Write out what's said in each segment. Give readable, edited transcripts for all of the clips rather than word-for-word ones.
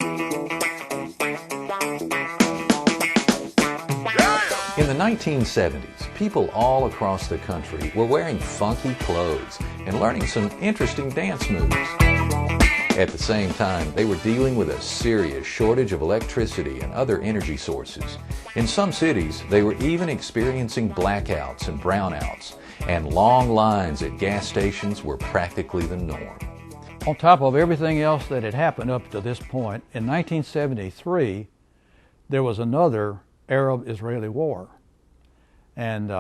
In the 1970s, people all across the country were wearing funky clothes and learning some interesting dance moves. At the same time, they were dealing with a serious shortage of electricity and other energy sources. In some cities, they were even experiencing blackouts and brownouts, and long lines at gas stations were practically the norm. On top of everything else that had happened up to this point, in 1973, there was another Arab-Israeli war. And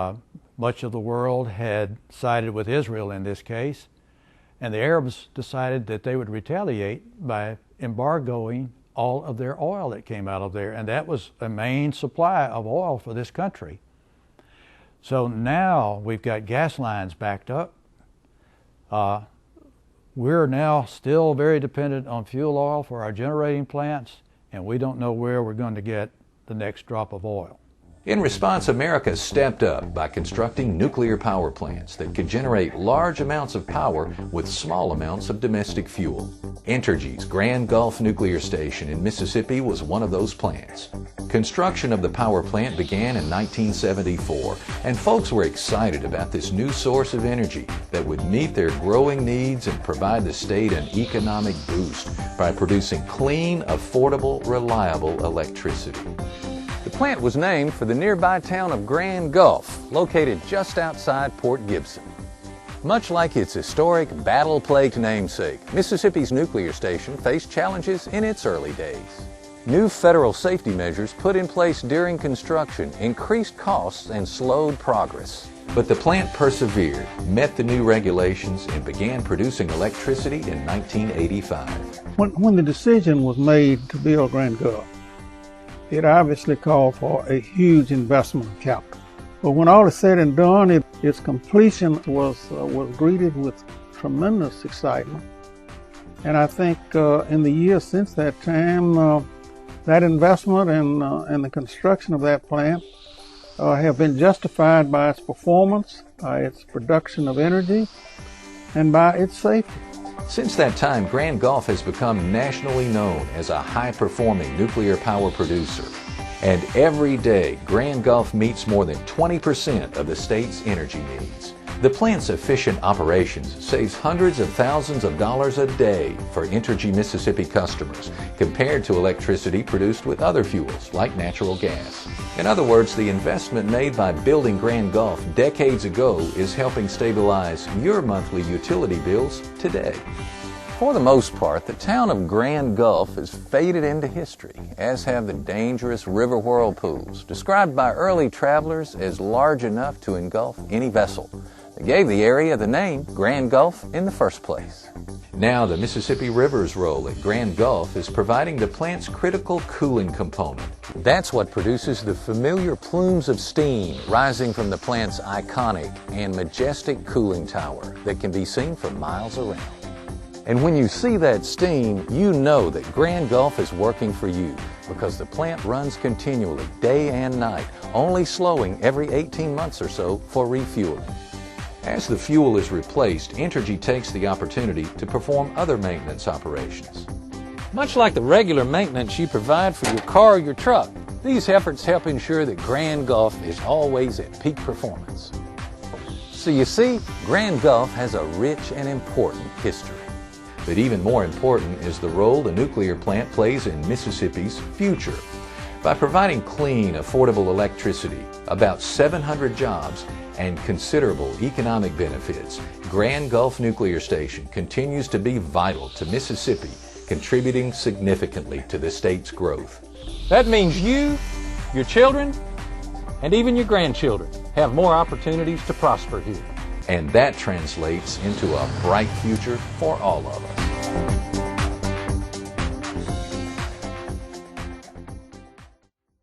much of the world had sided with Israel in this case. And the Arabs decided that they would retaliate by embargoing all of their oil that came out of there. And that was a main supply of oil for this country. So now we've got gas lines backed up. We're now still very dependent on fuel oil for our generating plants, and we don't know where we're going to get the next drop of oil. In response, America stepped up by constructing nuclear power plants that could generate large amounts of power with small amounts of domestic fuel. Entergy's Grand Gulf Nuclear Station in Mississippi was one of those plants. Construction of the power plant began in 1974, and folks were excited about this new source of energy that would meet their growing needs and provide the state an economic boost by producing clean, affordable, reliable electricity. The plant was named for the nearby town of Grand Gulf, located just outside Port Gibson. Much like its historic, battle-plagued namesake, Mississippi's nuclear station faced challenges in its early days. New federal safety measures put in place during construction increased costs and slowed progress. But the plant persevered, met the new regulations, and began producing electricity in 1985. When the decision was made to build Grand Gulf, it obviously called for a huge investment of capital. But when all is said and done, its completion was greeted with tremendous excitement. And I think in the years since that time, that investment and the construction of that plant have been justified by its performance, by its production of energy, and by its safety. Since that time, Grand Gulf has become nationally known as a high-performing nuclear power producer. And every day, Grand Gulf meets more than 20% of the state's energy needs. The plant's efficient operations saves hundreds of thousands of dollars a day for Entergy Mississippi customers compared to electricity produced with other fuels like natural gas. In other words, the investment made by building Grand Gulf decades ago is helping stabilize your monthly utility bills today. For the most part, the town of Grand Gulf has faded into history, as have the dangerous river whirlpools, described by early travelers as large enough to engulf any vessel. They gave the area the name Grand Gulf in the first place. Now the Mississippi River's role at Grand Gulf is providing the plant's critical cooling component. That's what produces the familiar plumes of steam rising from the plant's iconic and majestic cooling tower that can be seen for miles around. And when you see that steam, you know that Grand Gulf is working for you because the plant runs continually, day and night, only slowing every 18 months or so for refueling. As the fuel is replaced, Entergy takes the opportunity to perform other maintenance operations. Much like the regular maintenance you provide for your car or your truck, these efforts help ensure that Grand Gulf is always at peak performance. So you see, Grand Gulf has a rich and important history. But even more important is the role the nuclear plant plays in Mississippi's future. By providing clean, affordable electricity, about 700 jobs, and considerable economic benefits, Grand Gulf Nuclear Station continues to be vital to Mississippi, contributing significantly to the state's growth. That means you, your children, and even your grandchildren have more opportunities to prosper here. And that translates into a bright future for all of us.